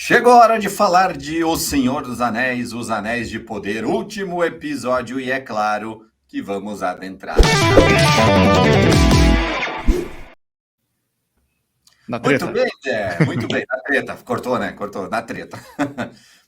Chegou a hora de falar de O Senhor dos Anéis, Os Anéis de Poder, último episódio, e é claro que vamos adentrar. Na treta. Muito bem, Zé. Muito bem, na treta. Cortou, né? Cortou, na treta.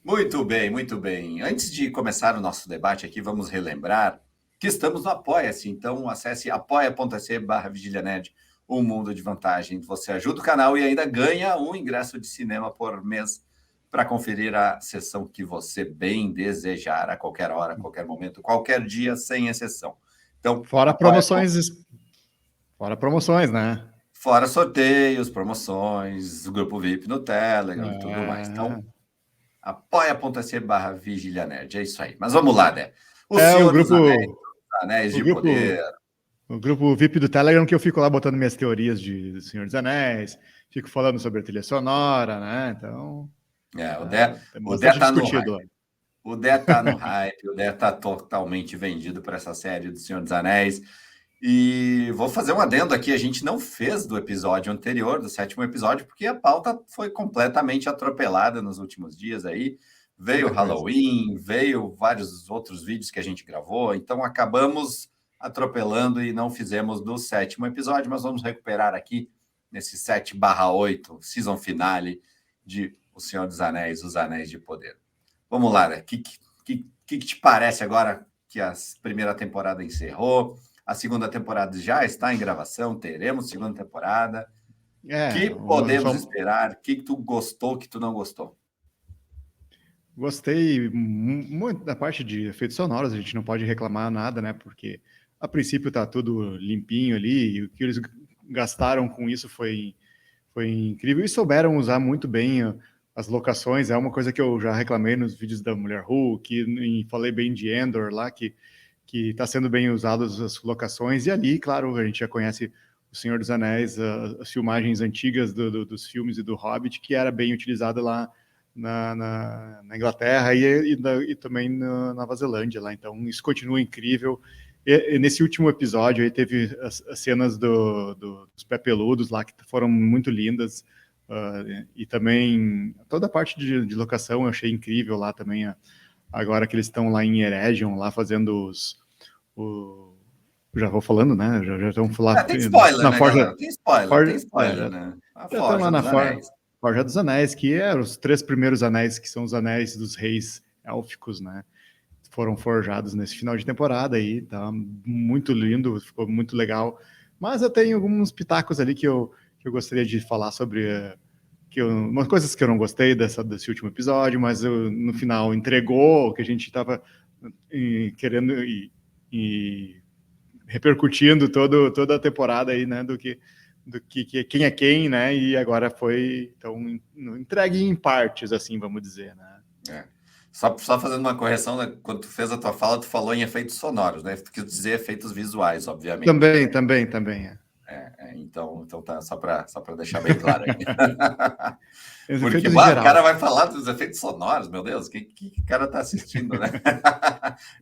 Muito bem, muito bem. Antes de começar o nosso debate aqui, vamos relembrar que estamos no Apoia-se. Então, acesse apoia.se/vigilianerd, um mundo de vantagem. Você ajuda o canal e ainda ganha um ingresso de cinema por mês para conferir a sessão que você bem desejar, a qualquer hora, a qualquer momento, qualquer dia, sem exceção. Então, Fora promoções, né? fora sorteios, promoções, o grupo VIP no Telegram e tudo mais. Então, apoia.se/vigilianerd. É isso aí. Mas vamos lá, né? O O Senhor dos Anéis, grupo, os Anéis o de Poder. grupo, o grupo VIP do Telegram que eu fico lá botando minhas teorias de Senhor dos Anéis, fico falando sobre a trilha sonora, né? Então, tem O Dé bastante tá no discutido hype. lá. O Dé tá no hype, o Dé tá totalmente vendido para essa série do Senhor dos Anéis. E vou fazer um adendo aqui, a gente não fez do episódio anterior, do 7º episódio, porque a pauta foi completamente atropelada nos últimos dias aí. Veio Muita coisa. Halloween, veio vários outros vídeos que a gente gravou, então acabamos atropelando e não fizemos do 7º episódio, mas vamos recuperar aqui nesse 7/8, season finale de O Senhor dos Anéis, Os Anéis de Poder. Vamos lá, né? O que te parece agora que a primeira temporada encerrou? A segunda temporada já está em gravação, teremos segunda temporada. Que podemos esperar? O que tu gostou, que tu não gostou? Gostei muito da parte de efeitos sonoros, a gente não pode reclamar nada, né? Porque a princípio tá tudo limpinho ali, e o que eles gastaram com isso foi incrível e souberam usar muito bem as locações. É uma coisa que eu já reclamei nos vídeos da Mulher Hulk, e falei bem de Endor lá, que está sendo bem usado as locações. E ali, claro, a gente já conhece O Senhor dos Anéis, as filmagens antigas dos filmes e do Hobbit, que era bem utilizada lá na Inglaterra e também na Nova Zelândia lá. Então isso continua incrível. E nesse último episódio aí teve as cenas dos pé peludos lá que foram muito lindas, e também toda a parte de locação eu achei incrível lá também. Agora que eles estão lá em Eregion, lá fazendo já vou falando, né? Já estão lá Tem spoiler, na né, Forja. galera? Tem spoiler, né? A Já estão Forja lá na dos Anéis. Forja dos Anéis, que é os 3 primeiros anéis, que são os anéis dos reis élficos, né? Foram forjados nesse final de temporada aí, tá muito lindo, ficou muito legal. Mas eu tenho alguns pitacos ali que eu gostaria de falar sobre umas coisas que eu não gostei desse último episódio, mas no final entregou o que a gente estava querendo e repercutindo toda a temporada aí, né, do que quem é quem, né, e agora foi, então, entregue em partes, assim, vamos dizer, né. Só fazendo uma correção, né? Quando tu fez a tua fala, tu falou em efeitos sonoros, né? Tu quis dizer efeitos visuais, obviamente. Também. Então tá, só para deixar bem claro aqui. Os Porque efeitos em o cara geral. vai falar dos efeitos sonoros, meu Deus, que cara tá assistindo, né?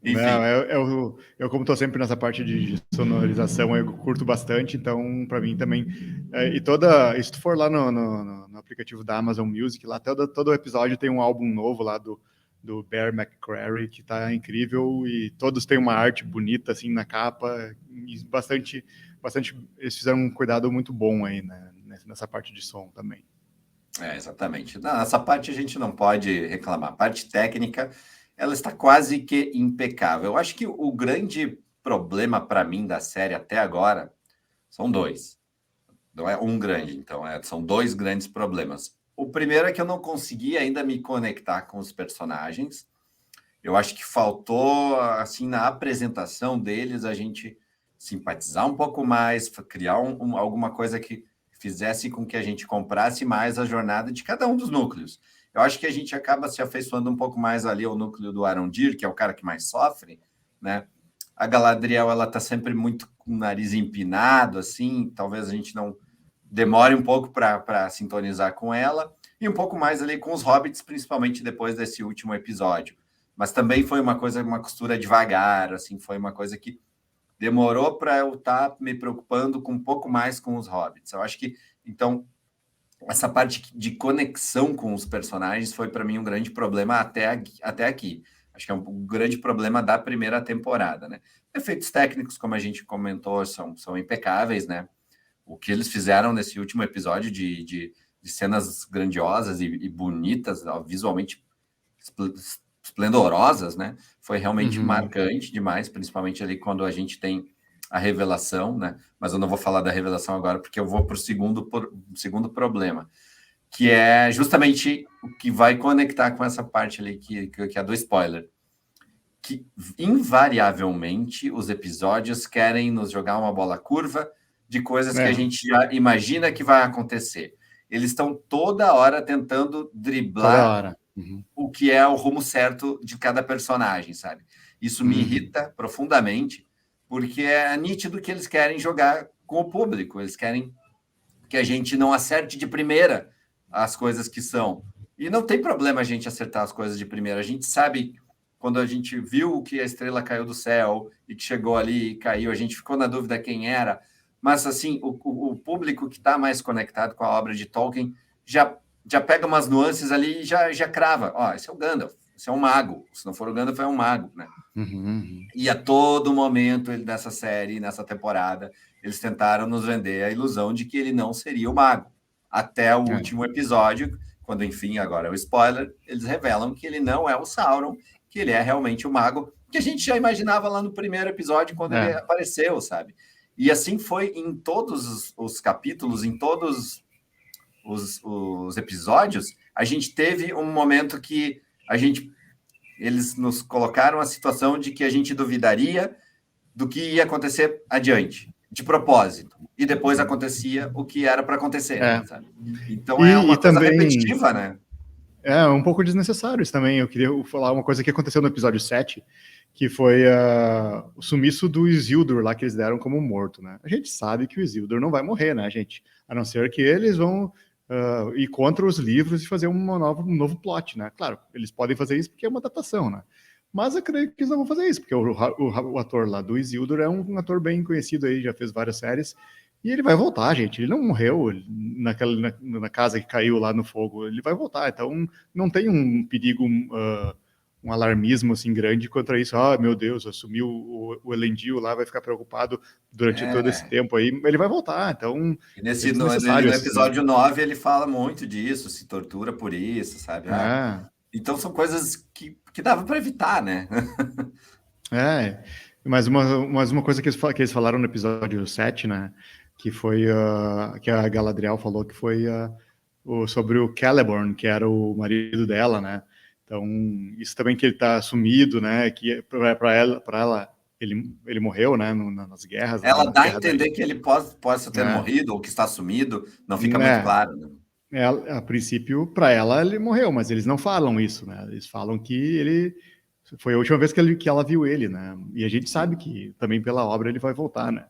Não, Enfim. eu como estou sempre nessa parte de sonorização, eu curto bastante, então para mim também. E se tu for lá no aplicativo da Amazon Music, lá todo episódio tem um álbum novo lá do Bear McCreary, que tá incrível, e todos têm uma arte bonita assim na capa, e bastante, eles fizeram um cuidado muito bom aí, né, nessa parte de som também. Exatamente. Nessa parte a gente não pode reclamar. A parte técnica, ela está quase que impecável. Eu acho que o grande problema para mim da série até agora são dois. Não é um grande, então, são dois grandes problemas. O primeiro é que eu não consegui ainda me conectar com os personagens. Eu acho que faltou, assim, na apresentação deles, a gente simpatizar um pouco mais, criar alguma coisa que fizesse com que a gente comprasse mais a jornada de cada um dos núcleos. Eu acho que a gente acaba se afeiçoando um pouco mais ali ao núcleo do Arondir, que é o cara que mais sofre, né? A Galadriel, ela tá sempre muito com o nariz empinado, assim, talvez a gente não demore um pouco para sintonizar com ela, e um pouco mais ali com os hobbits, principalmente depois desse último episódio. Mas também foi uma costura devagar, assim, foi uma coisa que demorou para eu estar me preocupando com um pouco mais com os hobbits. Eu acho que, então, essa parte de conexão com os personagens foi para mim um grande problema até aqui. Acho que é um grande problema da primeira temporada, né? Efeitos técnicos, como a gente comentou, são impecáveis, né? O que eles fizeram nesse último episódio de cenas grandiosas e bonitas, ó, visualmente esplendorosas, né? Foi realmente marcante demais, principalmente ali quando a gente tem a revelação, né? Mas eu não vou falar da revelação agora, porque eu vou para o segundo problema, que é justamente o que vai conectar com essa parte ali que é do spoiler. Que invariavelmente os episódios querem nos jogar uma bola curva de coisas que a gente já imagina que vai acontecer. Eles estão toda hora tentando driblar o que é o rumo certo de cada personagem, sabe? Isso me irrita profundamente, porque é nítido que eles querem jogar com o público, eles querem que a gente não acerte de primeira as coisas que são. E não tem problema a gente acertar as coisas de primeira, a gente sabe quando a gente viu que a estrela caiu do céu e que chegou ali e caiu, a gente ficou na dúvida quem era, mas assim, o público que está mais conectado com a obra de Tolkien já pega umas nuances ali e já crava. Ó, esse é o Gandalf, esse é um mago. Se não for o Gandalf, é um mago, né? E a todo momento, nessa série, nessa temporada, eles tentaram nos vender a ilusão de que ele não seria o mago. Até o último episódio, quando, enfim, agora é o spoiler, eles revelam que ele não é o Sauron, que ele é realmente o mago, que a gente já imaginava lá no primeiro episódio, quando ele apareceu, sabe? E assim foi em todos os capítulos, em todos os episódios, a gente teve um momento que eles nos colocaram a situação de que a gente duvidaria do que ia acontecer adiante, de propósito. E depois acontecia o que era para acontecer, sabe? Então é uma coisa também repetitiva, né? É um pouco desnecessário isso também. Eu queria falar uma coisa que aconteceu no episódio 7, que foi o sumiço do Isildur lá que eles deram como morto, né? A gente sabe que o Isildur não vai morrer, né, gente? A não ser que eles vão ir contra os livros e fazer um novo plot, né? Claro, eles podem fazer isso porque é uma adaptação, né? Mas eu creio que eles não vão fazer isso, porque o ator lá do Isildur é um ator bem conhecido aí, já fez várias séries, e ele vai voltar, gente. Ele não morreu na casa que caiu lá no fogo. Ele vai voltar. Então, não tem um perigo, um alarmismo assim grande contra isso. Ah, meu Deus, assumiu o Elendil lá, vai ficar preocupado durante todo esse tempo aí. Ele vai voltar. Então, e no episódio 9, ele fala muito disso, se tortura por isso, sabe? Então, são coisas que dava para evitar, né? Mas uma coisa que eles falaram no episódio 7, né? Que foi que a Galadriel falou que foi sobre o Celeborn, que era o marido dela, né? Então, isso também que ele tá sumido, né? Que para ela ele morreu, né? Nas guerras. Ela dá a entender que ele possa ter morrido ou que está sumido, não fica muito claro, né? A princípio, para ela, ele morreu, mas eles não falam isso, né? Eles falam que ele foi a última vez que ela viu ele, né? E a gente sabe que também pela obra ele vai voltar, né?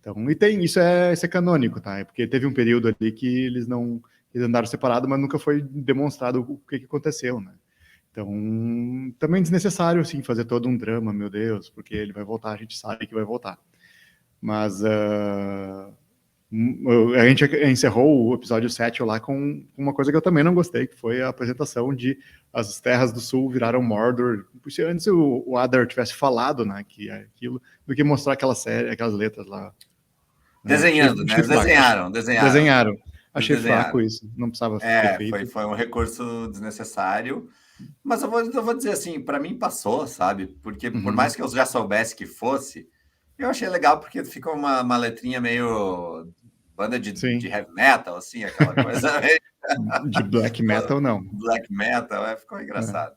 Então, isso é canônico, tá? Porque teve um período ali que eles andaram separados, mas nunca foi demonstrado o que aconteceu, né? Então, também desnecessário, assim, fazer todo um drama, meu Deus, porque ele vai voltar, a gente sabe que vai voltar. Mas a gente encerrou o episódio 7 lá com uma coisa que eu também não gostei, que foi a apresentação de as terras do sul viraram Mordor. Se antes o Adar tivesse falado, né, que é aquilo, do que mostrar aquelas letras lá. Desenhando, né? Desenharam. Achei fraco isso, não precisava ter feito. Foi um recurso desnecessário, mas eu vou dizer assim, para mim passou, sabe? Porque por mais que eu já soubesse que fosse, eu achei legal porque fica uma letrinha meio banda de heavy metal, assim, aquela coisa. De black metal, não. Black metal, ficou engraçado.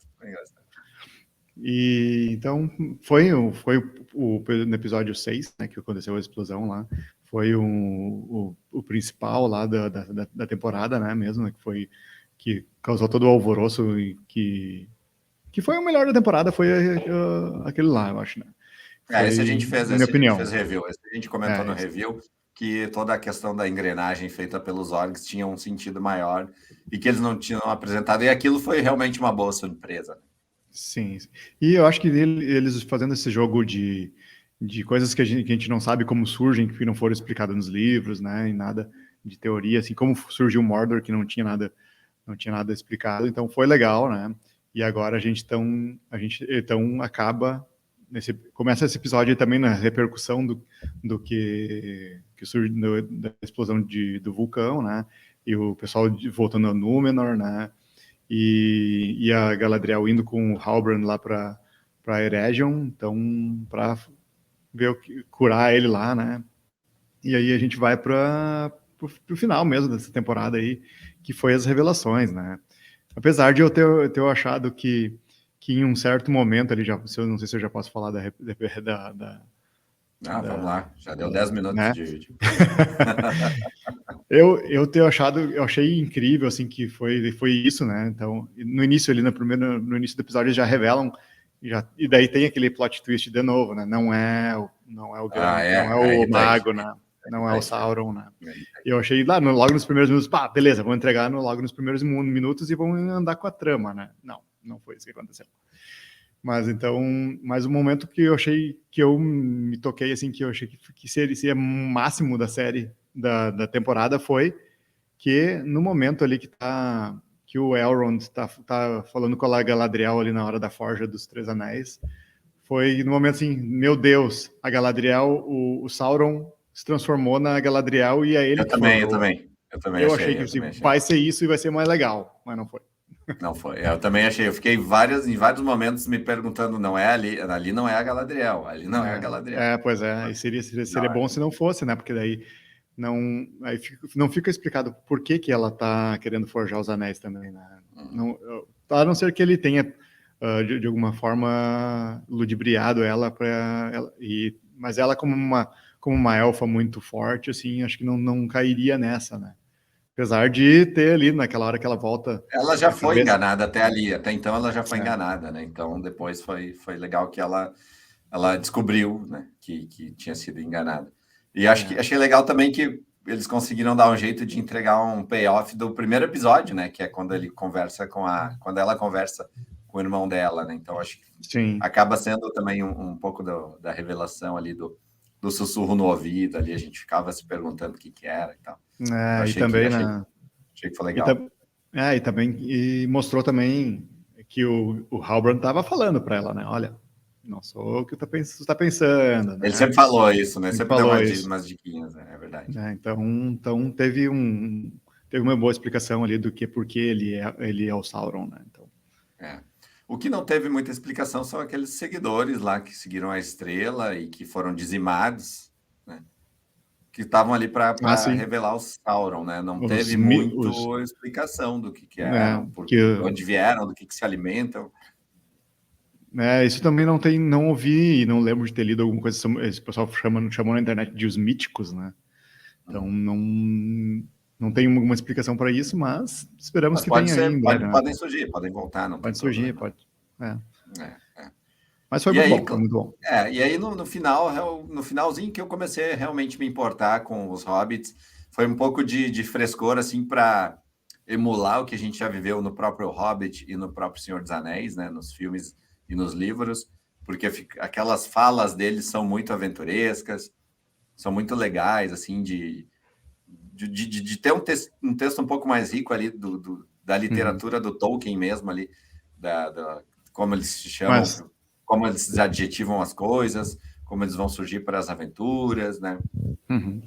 E então foi no episódio 6, né, que aconteceu a explosão lá. Foi o principal lá da temporada, né, mesmo, né, que causou todo o alvoroço e que foi o melhor da temporada, foi aquele lá, eu acho, né. Esse a gente fez, minha opinião. Fez review. Esse a gente comentou no review que toda a questão da engrenagem feita pelos orgs tinha um sentido maior e que eles não tinham apresentado, e aquilo foi realmente uma boa surpresa. Sim. E eu acho que eles fazendo esse jogo de coisas que a gente não sabe como surgem, que não foram explicadas nos livros, né, e nada, de teoria, assim, como surgiu o Mordor, que não tinha nada explicado, então foi legal, né? E agora a gente então acaba começa esse episódio também na repercussão do que surge da explosão do vulcão, né? E o pessoal voltando a Númenor, né? E a Galadriel indo com o Halbrand lá para Eregion, então para ver curar ele lá, né? E aí a gente vai para o final mesmo dessa temporada aí, que foi as revelações, né? Apesar de eu ter achado que em um certo momento ali, não sei se eu já posso falar Vamos lá, já deu 10 minutos né? de... Eu achei incrível, assim, que foi isso, né? Então, no início ali, no início do episódio, eles já revelam, e daí tem aquele plot twist de novo, né? Não é o grande, não é o irritante. mago, né? Não é o Sauron, né? É irritante. Eu achei logo nos primeiros minutos, pá, beleza, vou entregar logo nos primeiros minutos e vamos andar com a trama, né? Não foi isso que aconteceu. Mas o momento que eu achei, que eu me toquei, assim, que eu achei que seria o máximo da série, da temporada, foi que no momento ali que o Elrond tá falando com a Galadriel ali na hora da forja dos Três Anéis, foi no momento assim, meu Deus, a Galadriel, o Sauron se transformou na Galadriel e é ele que forjou. Eu também Eu achei achei, que eu assim, também achei. vai ser isso e vai ser mais legal, mas não foi. Não foi, eu também achei. Eu fiquei em vários momentos me perguntando, não é ali não é a Galadriel, ali não é a Galadriel. Pois é, e seria bom se não fosse, né? Porque daí não fica explicado por que ela tá querendo forjar os anéis também, né? Não, a não ser que ele tenha de alguma forma ludibriado ela mas ela como uma elfa muito forte, assim, acho que não cairia nessa, né? Apesar de ter ali naquela hora que ela volta Ela já a foi cabeça. enganada até ali, até então ela já foi enganada, né? Então depois foi legal que ela descobriu, né, que tinha sido enganada. E achei legal também que eles conseguiram dar um jeito de entregar um payoff do primeiro episódio, né? Que é quando ele conversa quando ela conversa com o irmão dela, né? Então acho que Sim. acaba sendo também um pouco da revelação ali do sussurro no ouvido ali, a gente ficava se perguntando o que era e tal. Eu E também achei que foi legal. E também mostrou também que o Halbrand estava falando para ela, né? Olha, não sou o que você está pensando, né? Ele sempre falou isso, né? Ele Sempre deu falou isso. umas diquinhas, né? É verdade. Então teve uma boa explicação ali do que porque ele é o Sauron, né? Então. O que não teve muita explicação são aqueles seguidores lá que seguiram a estrela e que foram dizimados, né? Que estavam ali para revelar o Sauron, né? Não teve muito explicação do que eram, de onde vieram, do que se alimentam. Isso também não ouvi e não lembro de ter lido alguma coisa. Esse pessoal chamou na internet de os míticos, né? Então não tem alguma explicação para isso, mas esperamos que tenha aí em breve. Podem surgir, podem voltar, não pode tem surgir, problema. Mas foi muito bom, foi muito bom. E aí no finalzinho que eu comecei a realmente me importar com os Hobbits, foi um pouco de frescor, assim, para emular o que a gente já viveu no próprio Hobbit e no próprio Senhor dos Anéis, né? Nos filmes e nos livros, porque aquelas falas deles são muito aventurescas, são muito legais, assim, de ter um texto um pouco mais rico ali da literatura do Tolkien mesmo ali, como eles se chamam, como eles adjetivam as coisas, como eles vão surgir para as aventuras, né?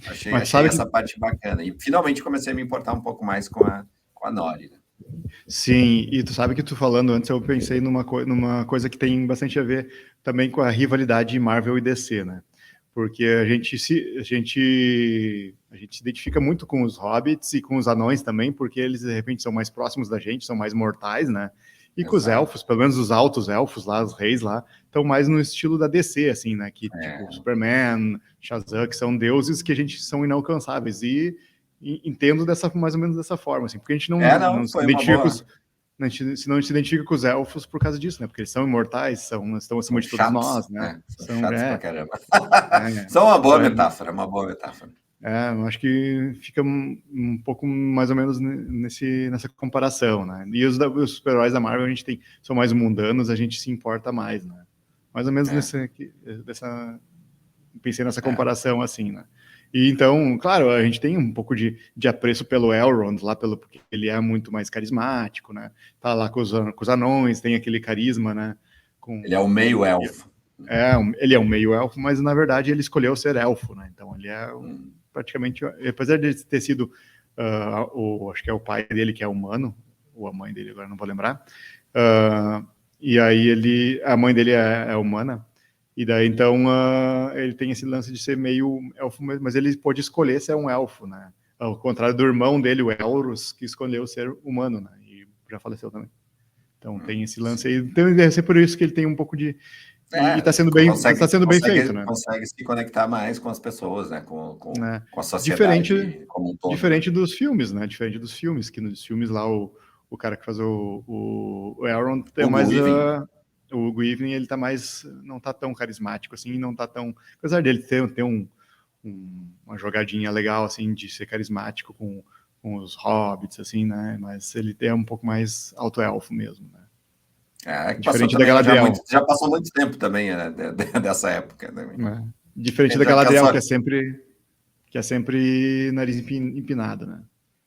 Achei essa parte bacana. E finalmente comecei a me importar um pouco mais com a Nori, né? Sim, e tu sabe que tu falando antes, eu pensei numa coisa que tem bastante a ver também com a rivalidade Marvel e DC, né? Porque a gente se identifica muito com os hobbits e com os anões também, porque eles de repente são mais próximos da gente, são mais mortais, né? E com os elfos, pelo menos os altos elfos lá, os reis lá, estão mais no estilo da DC, assim, né? Que tipo Superman, Shazam, que são deuses que a gente são inalcançáveis. E entendo mais ou menos dessa forma, assim, porque a gente não se identifica a gente não se identifica com os elfos por causa disso, né? Porque eles são imortais, estão acima de todos nós, né? São chatos pra caramba. São uma boa metáfora, eu acho que fica um pouco mais ou menos nessa comparação, né? E os super-heróis da Marvel são mais mundanos, a gente se importa mais, né? Mais ou menos pensei nessa comparação assim, né? E então, claro, a gente tem um pouco de apreço pelo Elrond lá, porque ele é muito mais carismático, né? Tá lá com os anões, tem aquele carisma, né? Ele é o meio-elfo. Ele é um meio-elfo, mas na verdade ele escolheu ser elfo, né? Então ele é praticamente, apesar de ter sido, acho que é o pai dele que é humano, ou a mãe dele, agora não vou lembrar. E aí a mãe dele é humana. E daí, então, ele tem esse lance de ser meio elfo, mas ele pode escolher ser um elfo, né? Ao contrário do irmão dele, o Elros, que escolheu ser humano, né? E já faleceu também. Então, tem esse lance aí. Então, deve ser por isso que ele tem um pouco de... E está sendo bem feito, né? Consegue se conectar mais com as pessoas, né? Com a sociedade como um todo. Diferente dos filmes, né? Diferente dos filmes, que nos filmes lá, o cara que faz o Elrond é mais... O Hugo Weaving, ele não tá tão carismático, assim, não tá tão... Apesar dele ter uma jogadinha legal, assim, de ser carismático com os hobbits, assim, né? Mas ele é um pouco mais alto-elfo mesmo, né? Diferente da Galadriel. Já passou muito tempo também, né, dessa época. Né? Diferente da Galadriel, que é sempre nariz empinado, né?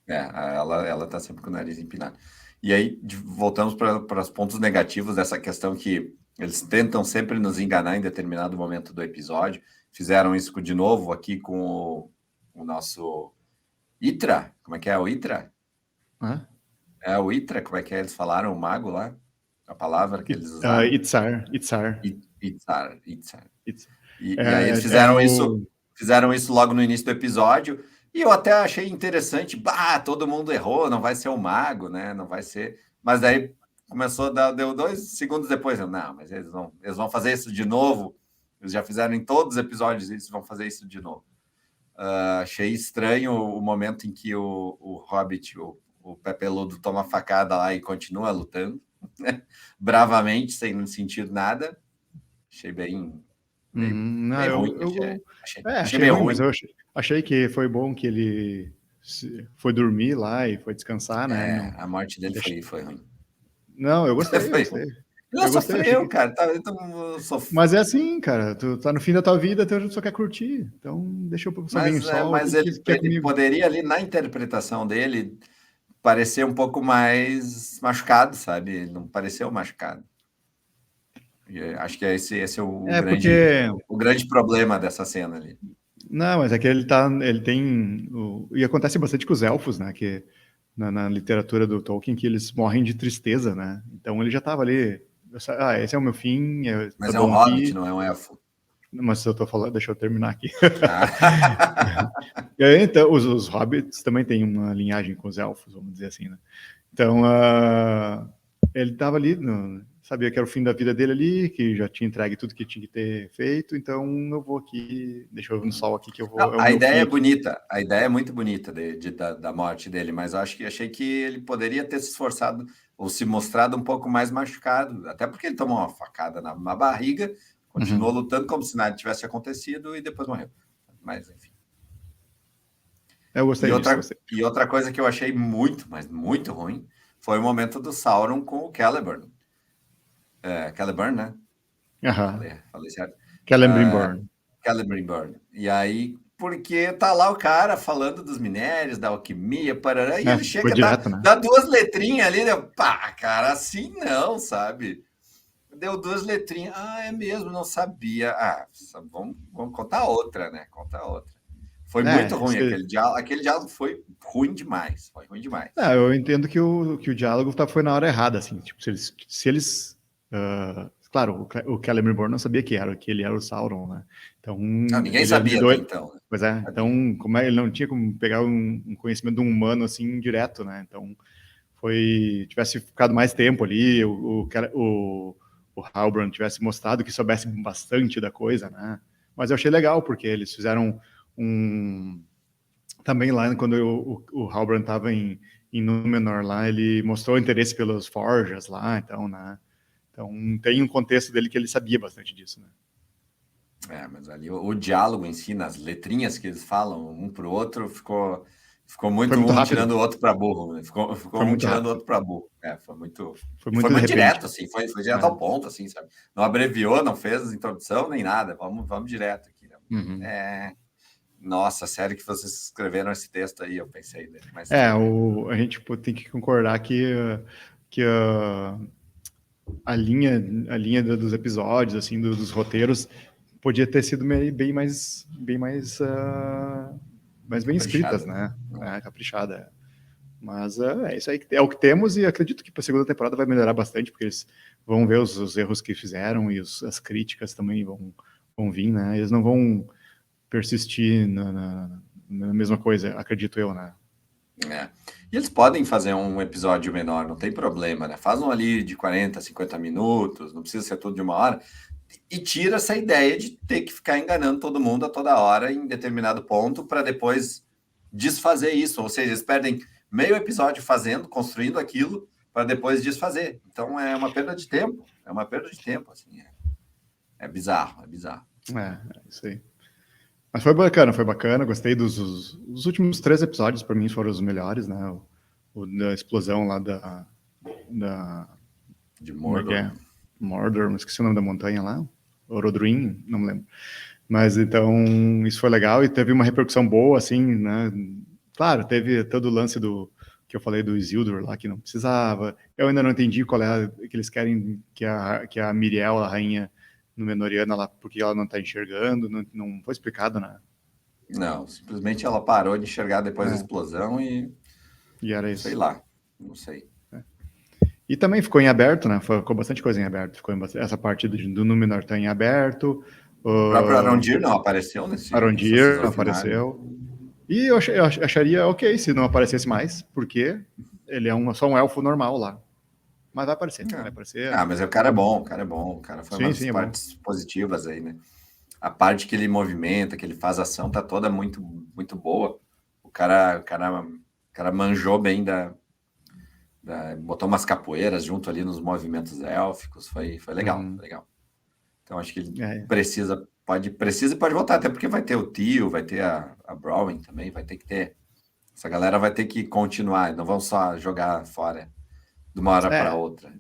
Ela tá sempre com o nariz empinado. E aí, voltamos para os pontos negativos dessa questão que eles tentam sempre nos enganar em determinado momento do episódio. Fizeram isso de novo aqui com o nosso Itra. Como é que é o Itra? É o Itra, como é que é? Eles falaram, o mago lá? A palavra que eles usaram? Itzar. E aí eles fizeram isso logo no início do episódio. E eu até achei interessante, todo mundo errou, não vai ser o mago, né? Não vai ser. Mas daí começou deu 2 segundos depois, mas eles vão fazer isso de novo. Eles já fizeram em todos os episódios, eles vão fazer isso de novo. Achei estranho o momento em que o Hobbit, o pé peludo, toma facada lá e continua lutando, né? Bravamente, sem não sentir nada. Achei bem ruim. Achei bem ruim. Mas eu achei que foi bom que ele foi dormir lá e foi descansar, né? A morte dele foi ruim. Não, eu gostei. Ele sofreu, cara. Mas é assim, cara. Tu tá no fim da tua vida, tu só quer curtir. Então, deixa eu passar bem o sol. Mas ele poderia ali, na interpretação dele, parecer um pouco mais machucado, sabe? Ele não pareceu machucado. Acho que esse é o grande problema dessa cena ali. Não, mas é que ele tem... E acontece bastante com os elfos, né? Que na literatura do Tolkien, que eles morrem de tristeza, né? Então ele já estava ali... esse é o meu fim. Mas é um hobbit, não é um elfo. Mas eu tô falando... Deixa eu terminar aqui. Então, os hobbits também têm uma linhagem com os elfos, vamos dizer assim, né? Então, ele estava ali... Sabia que era o fim da vida dele ali, que já tinha entregue tudo que tinha que ter feito, então eu vou aqui, deixa eu ver no sol aqui que eu vou... a ideia é bonita, a ideia é muito bonita da morte dele, mas eu achei que ele poderia ter se esforçado ou se mostrado um pouco mais machucado, até porque ele tomou uma facada na barriga, continuou lutando como se nada tivesse acontecido e depois morreu. Mas, enfim. Eu gostei E outra coisa que eu achei muito, mas muito ruim, foi o momento do Sauron com o Celeborn. Celeborn, né? Falei certo. Celeborn. E aí, porque tá lá o cara falando dos minérios, da alquimia, parará, e ele chega a dar 2 letrinhas ali, né? Cara, assim não, sabe? Deu 2 letrinhas. É mesmo, não sabia. Vamos contar outra, né? Foi muito ruim aquele diálogo. Aquele diálogo foi ruim demais. Eu entendo que o diálogo foi na hora errada, assim. Tipo, se eles claro, o Celeborn não sabia que ele era o Sauron, né? Então, ninguém sabia até então. Né? Pois é. Então, ele não tinha como pegar um conhecimento de um humano assim direto, né? Então, tivesse ficado mais tempo ali, o Halbrand tivesse mostrado que soubesse bastante da coisa, né? Mas eu achei legal porque eles fizeram também lá quando o Halbrand estava em Númenor lá, ele mostrou interesse pelos forjas lá, então, né? Então, tem um contexto dele que ele sabia bastante disso, né? Mas ali o diálogo em si, nas letrinhas que eles falam um para o outro, ficou muito um rápido. Tirando o outro para burro. Né? Ficou um tirando o outro para burro. Foi muito direto, assim, foi direto ao ponto, assim, sabe? Não abreviou, não fez introdução nem nada. Vamos direto aqui. Né? Nossa, sério que vocês escreveram esse texto aí, eu pensei dele. Mas a gente tem que concordar que a linha dos episódios, assim, dos roteiros, podia ter sido mais bem escritas, caprichado. né? Caprichada. Mas é isso aí, é o que temos, e acredito que para a segunda temporada vai melhorar bastante, porque eles vão ver os erros que fizeram e as críticas também vão vir, né? Eles não vão persistir na mesma coisa, acredito eu, né? E eles podem fazer um episódio menor, não tem problema, né? Faz um ali de 40, 50 minutos, não precisa ser tudo de 1 hora, e tira essa ideia de ter que ficar enganando todo mundo a toda hora em determinado ponto para depois desfazer isso. Ou seja, eles perdem meio episódio construindo aquilo para depois desfazer. Então é uma perda de tempo, assim. É bizarro, é bizarro. É isso aí. Mas foi bacana, gostei os últimos 3 episódios, para mim foram os melhores, né? O da explosão lá De como é que Mordor. é? Mordor, não esqueci o nome da montanha lá, Orodruin, não me lembro. Mas então, isso foi legal e teve uma repercussão boa, assim, né? Claro, teve todo o lance que eu falei do Isildur lá, que não precisava. Eu ainda não entendi qual é que eles querem que a Miriel, a rainha Númenóreana lá, porque ela não tá enxergando, não foi explicado, né? Não, simplesmente ela parou de enxergar depois da explosão e era sei isso. lá, não sei. E também ficou em aberto, né? Ficou bastante coisa em aberto. Essa parte do Númenor tá em aberto. O próprio Arondir não apareceu nessa Arondir season não final. apareceu. E eu acharia ok se não aparecesse mais, porque ele é só um elfo normal lá. Mas vai aparecer, vai aparecer. Mas o cara é bom, o cara foi uma das é partes positivas aí, né? A parte que ele movimenta, que ele faz ação, tá toda muito, muito boa. O cara manjou bem botou umas capoeiras junto ali nos movimentos élficos, foi legal, legal. Então acho que ele precisa e pode voltar, até porque vai ter o Tio, vai ter a Browning também, vai ter que ter. Essa galera vai ter que continuar, não vão só jogar fora de uma hora para outra.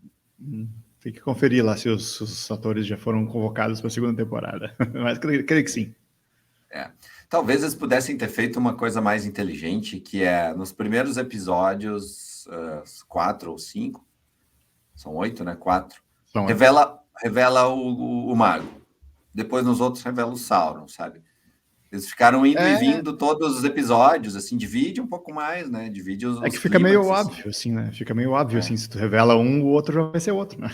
Tem que conferir lá se os atores já foram convocados para a segunda temporada. Mas creio que sim. Talvez eles pudessem ter feito uma coisa mais inteligente, que é nos primeiros episódios, 4 ou 5, são 8, né? 4. Revela o mago. Depois nos outros revela o Sauron, sabe? Eles ficaram indo e vindo todos os episódios, assim, divide um pouco mais, né? Divide os que fica meio clímax, óbvio, assim, né? Fica meio óbvio, assim, se tu revela um, o outro já vai ser outro, né?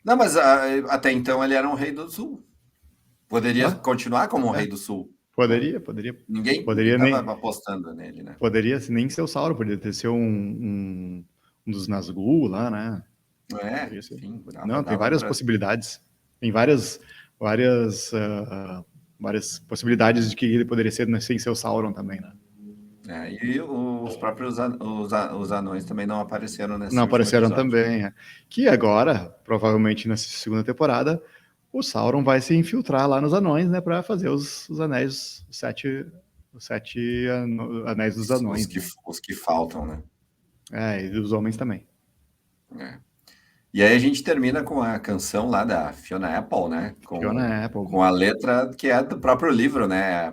Não, mas até então ele era um rei do sul. Poderia continuar como um rei do sul. Poderia. Ninguém estava apostando nele, né? Poderia nem ser o Sauron, poderia ter sido um dos Nazgûl lá, né? Enfim. Tem várias possibilidades. Tem várias possibilidades de que ele poderia ser sem ser o Sauron também, né? E os próprios os anões também não apareceram nesse Não último apareceram episódio. também. Que agora, provavelmente nessa segunda temporada, o Sauron vai se infiltrar lá nos anões, né, para fazer os anéis, os sete anéis dos anões. Os que faltam, né? E dos homens também. E aí a gente termina com a canção lá da Fiona Apple, né? Fiona Apple. Com a letra que é do próprio livro, né?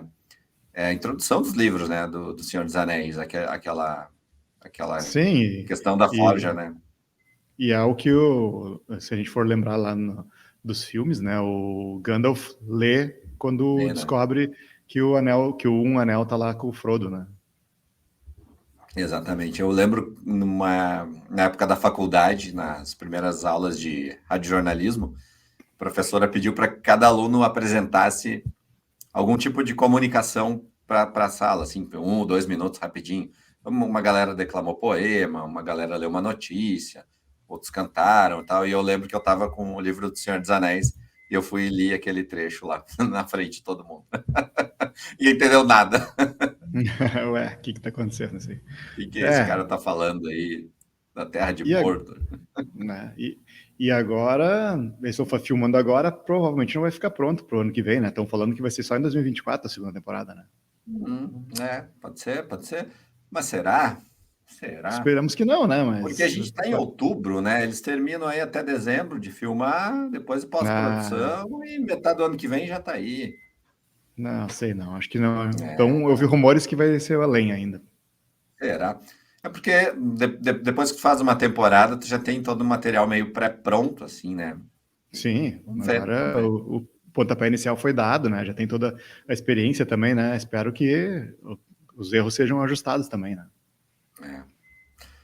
É a introdução dos livros, né? Do Senhor dos Anéis, aquela questão da forja, né? E é o que se a gente for lembrar lá dos filmes, né? O Gandalf lê quando descobre que um anel tá lá com o Frodo, né? Exatamente. Eu lembro na época da faculdade, nas primeiras aulas de radiojornalismo, a professora pediu para que cada aluno apresentasse algum tipo de comunicação para a sala, assim, 1 ou 2 minutos rapidinho. Uma galera declamou poema, uma galera leu uma notícia, outros cantaram e tal. E eu lembro que eu estava com o livro do Senhor dos Anéis e eu fui e li aquele trecho lá na frente de todo mundo. E entendeu nada. Ué, o que tá acontecendo assim? O que esse cara tá falando aí da terra de Mordor? E agora, eles estão filmando agora, provavelmente não vai ficar pronto pro ano que vem, né? Estão falando que vai ser só em 2024 a segunda temporada, né? Pode ser. Mas será? Esperamos que não, né? Mas... Porque a gente está em outubro, né? Eles terminam aí até dezembro de filmar, depois pós-produção e metade do ano que vem já tá aí. Não, sei não, acho que não. É, Então, eu vi rumores que vai ser além ainda. será? É porque depois que tu faz uma temporada, tu já tem todo o material meio pré-pronto, assim, né? Sim, Vamos ver, vamos agora ver. o pontapé inicial foi dado, né? Já tem toda a experiência também, né? Espero que os erros sejam ajustados também, né? É.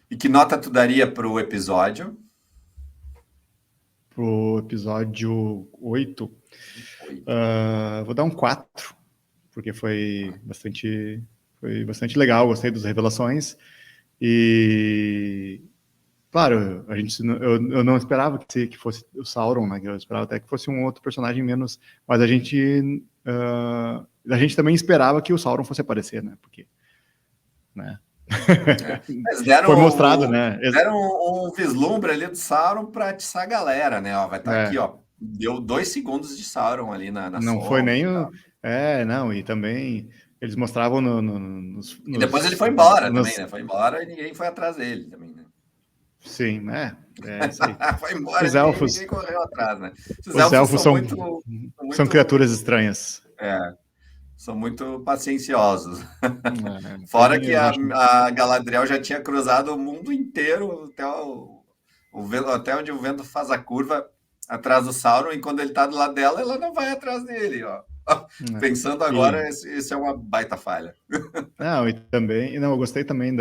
E que nota tu daria pro episódio? Pro episódio 8, 8. vou dar um 4, porque foi bastante legal, gostei das revelações. E, claro, eu não esperava que fosse o Sauron, né? Eu esperava até que fosse um outro personagem menos. Mas a gente também esperava que o Sauron fosse aparecer, né? Porque, né? É. Mas deram, Foi mostrado, né? deram um vislumbre ali do Sauron para atiçar a galera, né? Ó, vai estar aqui, É, ó. Deu 2 segundos de Sauron ali na não foi sombra nem e o. tal. Não, e também eles mostravam E depois ele foi embora também, nos. né? Foi embora e ninguém foi atrás dele também, né? Sim, né? É isso aí. Foi embora Os e ninguém elfos, correu atrás, né? Esses os elfos elfos são são, muito, são muito, criaturas estranhas. são muito pacienciosos. Fora Tem, que eu acho. a Galadriel já tinha cruzado o mundo inteiro até até onde o vento faz a curva atrás do Sauron, e quando ele tá do lado dela, ela não vai atrás dele, ó. É. Pensando agora, E, esse é uma baita falha. não, e também, não, eu gostei também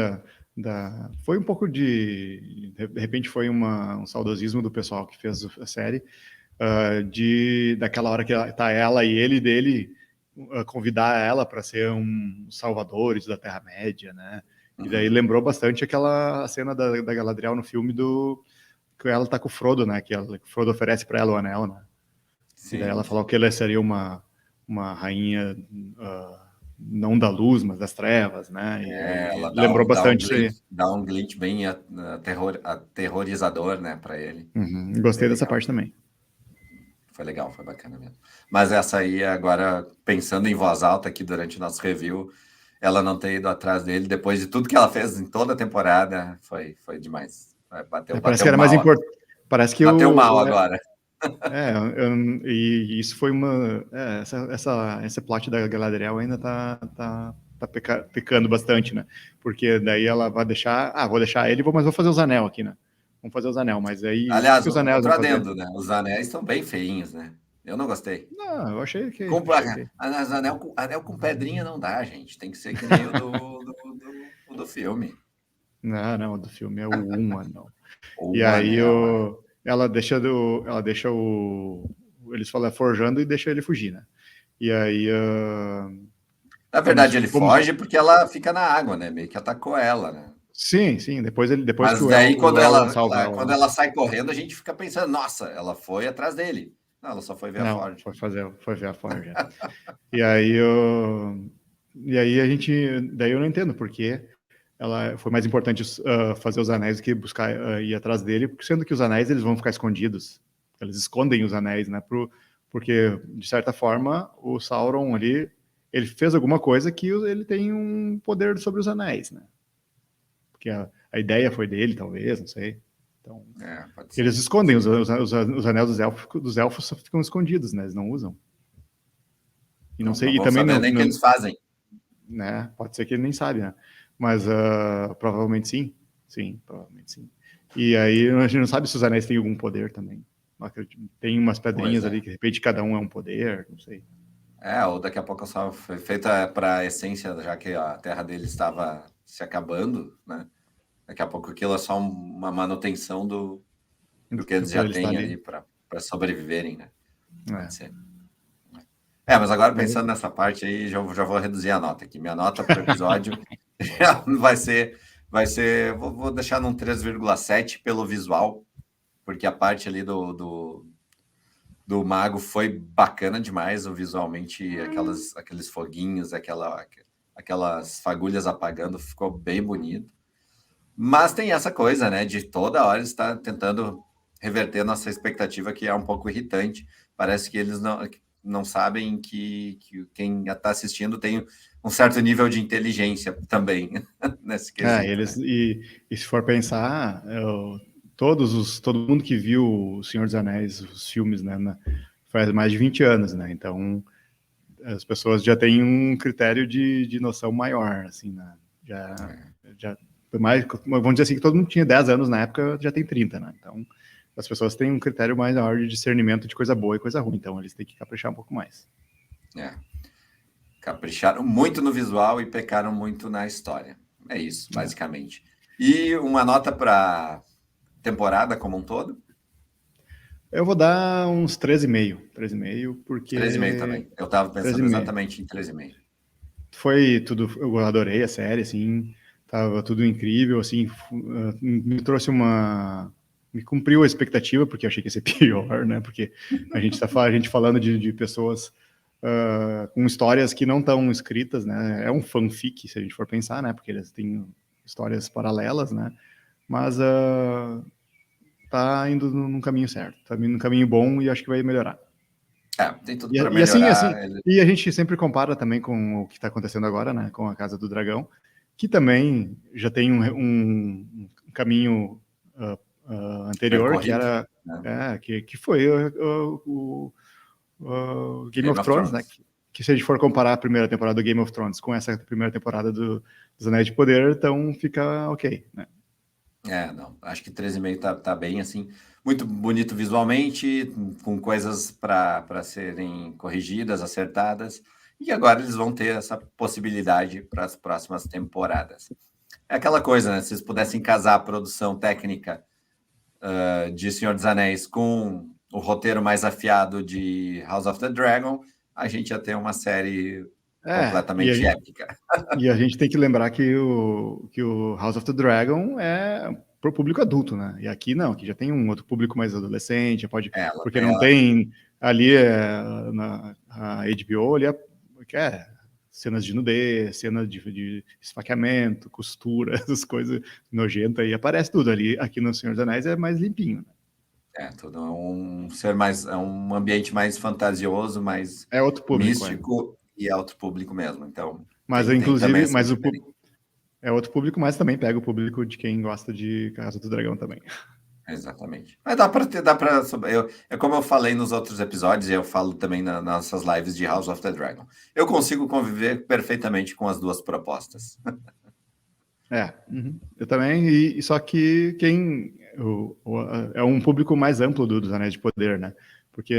foi um pouco de repente foi um saudosismo do pessoal que fez a série, daquela hora que tá ela e ele dele convidar ela para ser um salvadores da Terra-média, né? E daí Uhum. lembrou bastante aquela cena da Galadriel no filme que ela tá com o Frodo, né? Que o Frodo oferece para ela o anel, né? E daí ela Sim, falou sim. que ela seria uma rainha não da luz, mas das trevas, né? E É, aí ela lembrou bastante isso aí. dá um glint bem aterrorizador, né, para ele. Uhum, Bem gostei dessa legal. parte também. Foi legal, foi bacana mesmo. Mas essa aí, agora, pensando em voz alta aqui durante o nosso review, ela não ter ido atrás dele, depois de tudo que ela fez em toda a temporada, foi demais. Parece que Bateu era mais mal. importante. Parece que Bateu mal agora. e isso foi essa plot da Galadriel ainda pecando bastante, né? Porque daí ela vai deixar, vou deixar ele, mas vou fazer os anel aqui, né? Vamos fazer os anel, mas aí o que Aliás, que os anéis outro vão fazer? adendo, né? Os anéis estão bem feinhos, né? Eu não gostei. Não, eu achei que, Com, achei que. anel com pedrinha não dá, gente. Tem que ser que nem o do filme. Não, não, do filme é o um anel. Ou E um aí anel. ela deixa eles falam forjando e deixa ele fugir, né? E aí, Na verdade, ele foge porque ela fica na água, né? Meio que atacou ela, né? sim, sim, depois que Mas daí, O Elrond salva ela, quando né? ela sai correndo, a gente fica pensando, nossa, ela foi atrás dele. Não, ela só foi ver a Não, Ford. foi ver a forja. E aí daí eu não entendo porque ela foi mais importante fazer os anéis do que buscar ir atrás dele, sendo que os anéis eles vão ficar escondidos. Eles escondem os anéis, né? Porque de certa forma o Sauron ali ele fez alguma coisa que ele tem um poder sobre os anéis, né? Porque a ideia foi dele, talvez, não sei. Então, É, pode eles ser, pode escondem ser. os anéis dos elfos só ficam escondidos, né? Eles não usam. E não Não, sei, não e vão também saber nem o que eles fazem. né? Pode ser que ele nem sabe, né? Mas provavelmente sim. Sim, provavelmente sim. E aí a gente não sabe se os anéis têm algum poder também. Tem umas Pois pedrinhas é. ali que de repente cada um é um poder, não sei. É, ou daqui a pouco só foi feita para a essência, já que a terra dele estava se acabando, né? Daqui a pouco aquilo é só uma manutenção do que eles Por já ele estar têm ali. ali para sobreviverem, né? Pode É. ser. É, mas agora Mas, pensando nessa parte aí, já vou reduzir a nota aqui. Minha nota para o episódio vou deixar num 3,7 pelo visual, porque a parte ali do mago foi bacana demais, visualmente, aqueles foguinhos, aquelas fagulhas apagando, ficou bem bonito. Mas tem essa coisa, né, de toda hora estar tentando reverter nossa expectativa, que é um pouco irritante. Parece que eles não sabem que quem está assistindo tem um certo nível de inteligência também nesse quesito, né? e se for pensar, todo mundo que viu O Senhor dos Anéis, os filmes, né, faz mais de 20 anos, né? Então, as pessoas já têm um critério de noção maior, assim, né? Já mais, vamos dizer assim, que todo mundo tinha 10 anos na época, já tem 30, né? Então, as pessoas têm um critério maior de discernimento de coisa boa e coisa ruim, então eles têm que caprichar um pouco mais. Capricharam muito no visual e pecaram muito na história. É isso, basicamente. E uma nota para temporada como um todo? Eu vou dar uns 13,5, porque... 13,5 também. Eu estava pensando 13,5. exatamente em 13,5. Foi tudo, eu adorei a série, assim, tava tudo incrível, assim, me trouxe me cumpriu a expectativa, porque eu achei que ia ser pior, né, porque a gente falando de pessoas com histórias que não estão escritas, né, é um fanfic, se a gente for pensar, né, porque eles têm histórias paralelas, né, mas tá indo num caminho certo, tá indo num caminho bom e acho que vai melhorar. Tem tudo E, para e assim, melhorar. e a gente sempre compara também com o que está acontecendo agora, né, com a Casa do Dragão, que também já tem um caminho anterior, que Percorrido, era né? que foi o Game of Thrones, né? Que se a gente for comparar a primeira temporada do Game of Thrones com essa primeira temporada dos Anéis de Poder, então fica ok, né? Não, acho que 13,5 tá bem, assim, muito bonito visualmente, com coisas para serem corrigidas, acertadas, e agora eles vão ter essa possibilidade para as próximas temporadas. É aquela coisa, né? Se eles pudessem casar a produção técnica de Senhor dos Anéis com o roteiro mais afiado de House of the Dragon, a gente ia ter uma série completamente épica. E a gente tem que lembrar que o House of the Dragon é pro público adulto, né? E aqui não, aqui já tem um outro público mais adolescente, porque não tem ali a HBO ali cenas de nudez, cenas de esfaqueamento, costura, essas coisas nojentas aí, aparece tudo ali. Aqui no Senhor dos Anéis é mais limpinho, né? Tudo é um ambiente mais fantasioso, mais É outro público, místico e é outro público mesmo. Então, mas tem também inclusive, essa diferença. é outro público, mas também pega o público de quem gosta de Casa do Dragão também. Exatamente. Mas é como eu falei nos outros episódios, e eu falo também nas nossas lives de House of the Dragon. Eu consigo conviver perfeitamente com as duas propostas. Eu também, e só que é um público mais amplo dos Anéis de Poder, né? Porque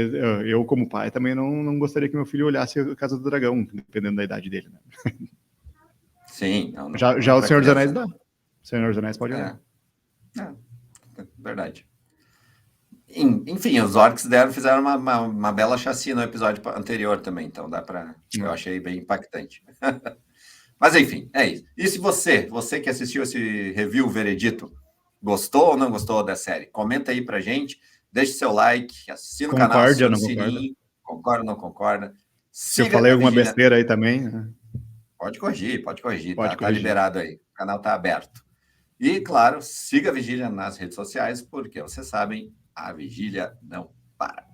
eu, como pai, também não gostaria que meu filho olhasse a Casa do Dragão, dependendo da idade dele, né? Sim, não Já é o para Senhor dos criança. Anéis dá. O Senhor dos Anéis pode olhar. Verdade. Enfim, os orcs fizeram uma bela chacina no episódio anterior também, então eu achei bem impactante. Mas enfim, é isso. E se você que assistiu esse review veredito, gostou ou não gostou da série? Comenta aí pra gente, deixe seu like, assina o canal, Concorda ou aciona o não concorda? sininho, concorda ou não concorda. Se eu Siga falei a alguma Vigília. besteira aí também, né? Pode corrigir, Pode tá corrigir. liberado aí. O canal tá aberto. E, claro, siga a Vigília nas redes sociais, porque vocês sabem, a Vigília não para.